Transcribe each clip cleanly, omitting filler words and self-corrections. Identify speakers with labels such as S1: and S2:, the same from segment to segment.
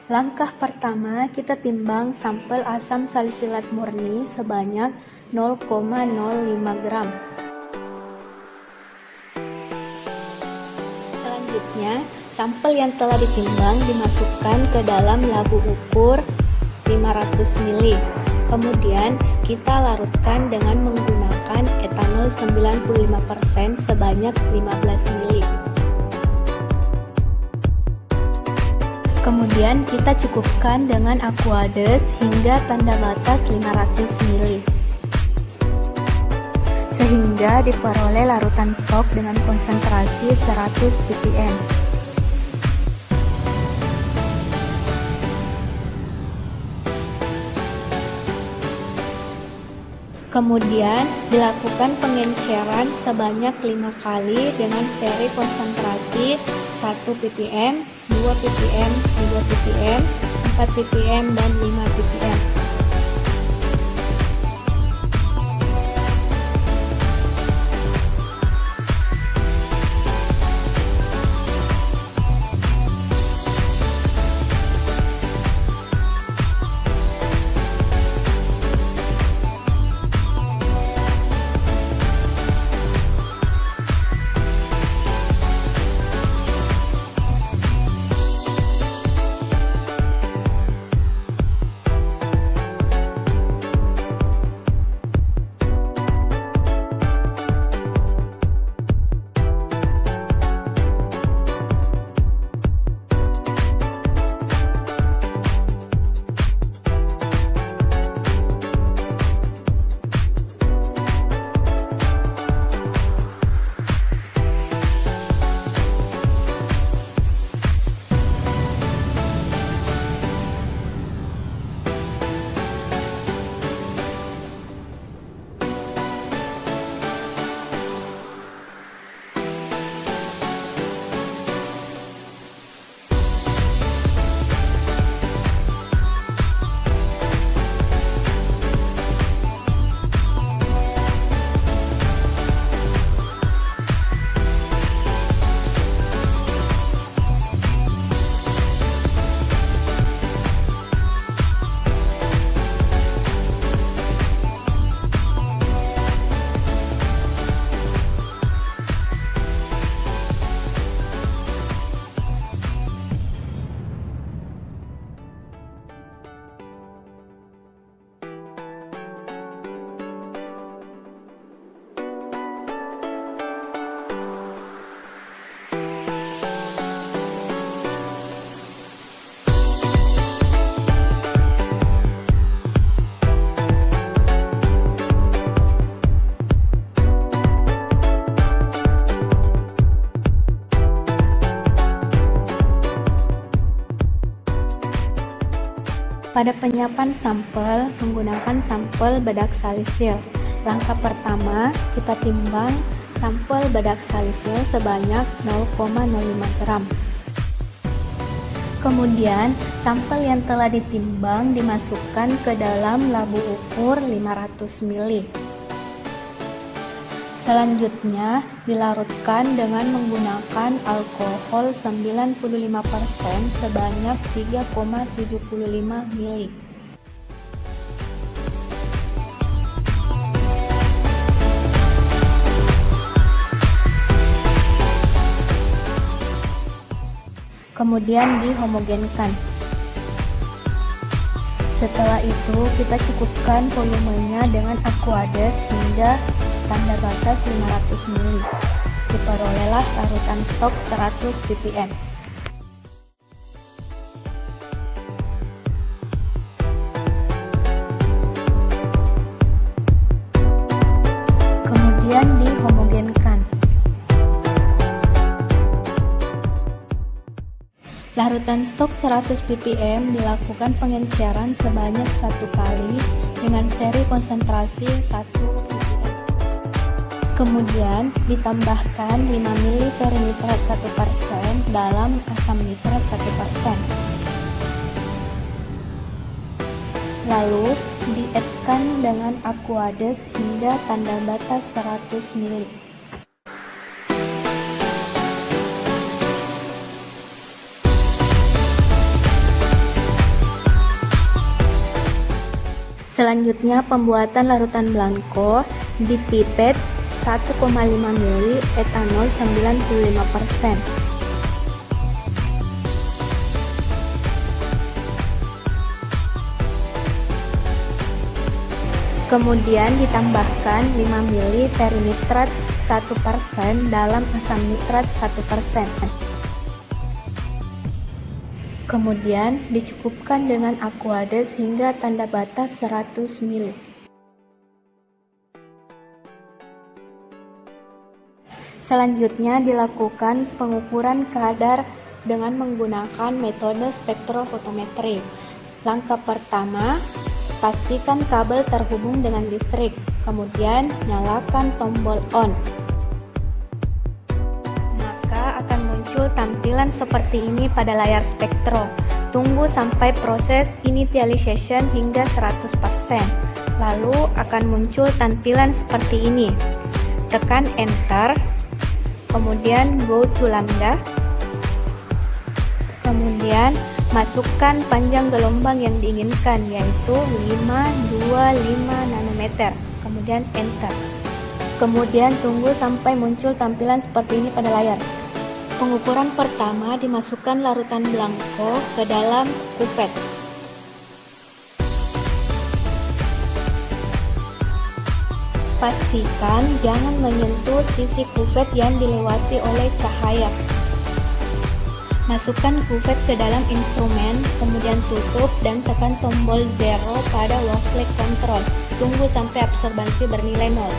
S1: Langkah pertama, kita timbang sampel asam salisilat murni sebanyak 0,05 gram. Selanjutnya, sampel yang telah ditimbang dimasukkan ke dalam labu ukur 500 ml. Kemudian, kita larutkan dengan menggunakan etanol 95% sebanyak 15 ml. Kemudian kita cukupkan dengan Aquades hingga tanda batas 500 ml. Sehingga diperoleh larutan stok dengan konsentrasi 100 ppm. Kemudian dilakukan pengenceran sebanyak 5 kali dengan seri konsentrasi 1 ppm, 2 ppm, 3 ppm, 4 ppm, dan 5 ppm. Pada penyiapan sampel, menggunakan sampel bedak salisil. Langkah pertama, kita timbang sampel bedak salisil sebanyak 0,05 gram. Kemudian, sampel yang telah ditimbang dimasukkan ke dalam labu ukur 500 ml. Selanjutnya, dilarutkan dengan menggunakan alkohol 95% sebanyak 3,75 ml. Kemudian dihomogenkan. Setelah itu, kita cukupkan volumenya dengan Aquades hingga tanda batas 500 ml. Diperolehlah larutan stok 100 ppm. Kemudian dihomogenkan. Larutan stok 100 ppm dilakukan pengenceran sebanyak 1 kali dengan seri konsentrasi 1 ppm. Kemudian ditambahkan 5 ml nitrat 1% dalam asam nitrat 1%. Lalu dietkan dengan Aquades hingga tanda batas 100 ml. Selanjutnya, pembuatan larutan blanko di pipet 1,5 ml etanol 95%. Kemudian ditambahkan 5 ml perinitrat 1% dalam asam nitrat 1%. Kemudian dicukupkan dengan aqueous hingga tanda batas 100 ml. Selanjutnya dilakukan pengukuran kadar dengan menggunakan metode spektrofotometri. Langkah pertama, pastikan kabel terhubung dengan listrik, kemudian nyalakan tombol on. Maka akan muncul tampilan seperti ini pada layar spektro. Tunggu sampai proses initialization hingga 100%. Lalu akan muncul tampilan seperti ini. Tekan enter, kemudian go to lambda, kemudian masukkan panjang gelombang yang diinginkan, yaitu 525 nanometer, kemudian enter. Kemudian tunggu sampai muncul tampilan seperti ini pada layar. Pengukuran pertama, dimasukkan larutan blanko ke dalam kupet. Pastikan jangan menyentuh sisi kupet yang dilewati oleh cahaya. Masukkan kupet ke dalam instrumen, kemudian tutup dan tekan tombol 0 pada wave control. Tunggu sampai absorbansi bernilai 0.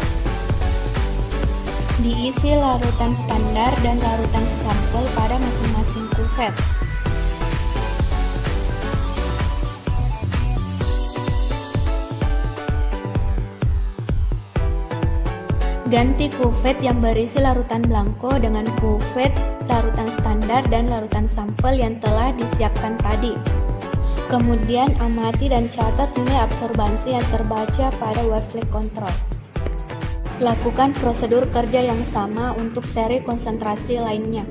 S1: Diisi larutan standar dan larutan sampel pada masing-masing kupet. Ganti kupet yang berisi larutan blanko dengan kupet larutan standar dan larutan sampel yang telah disiapkan tadi. Kemudian amati dan catat nilai absorbansi yang terbaca pada wave control. Lakukan prosedur kerja yang sama untuk seri konsentrasi lainnya.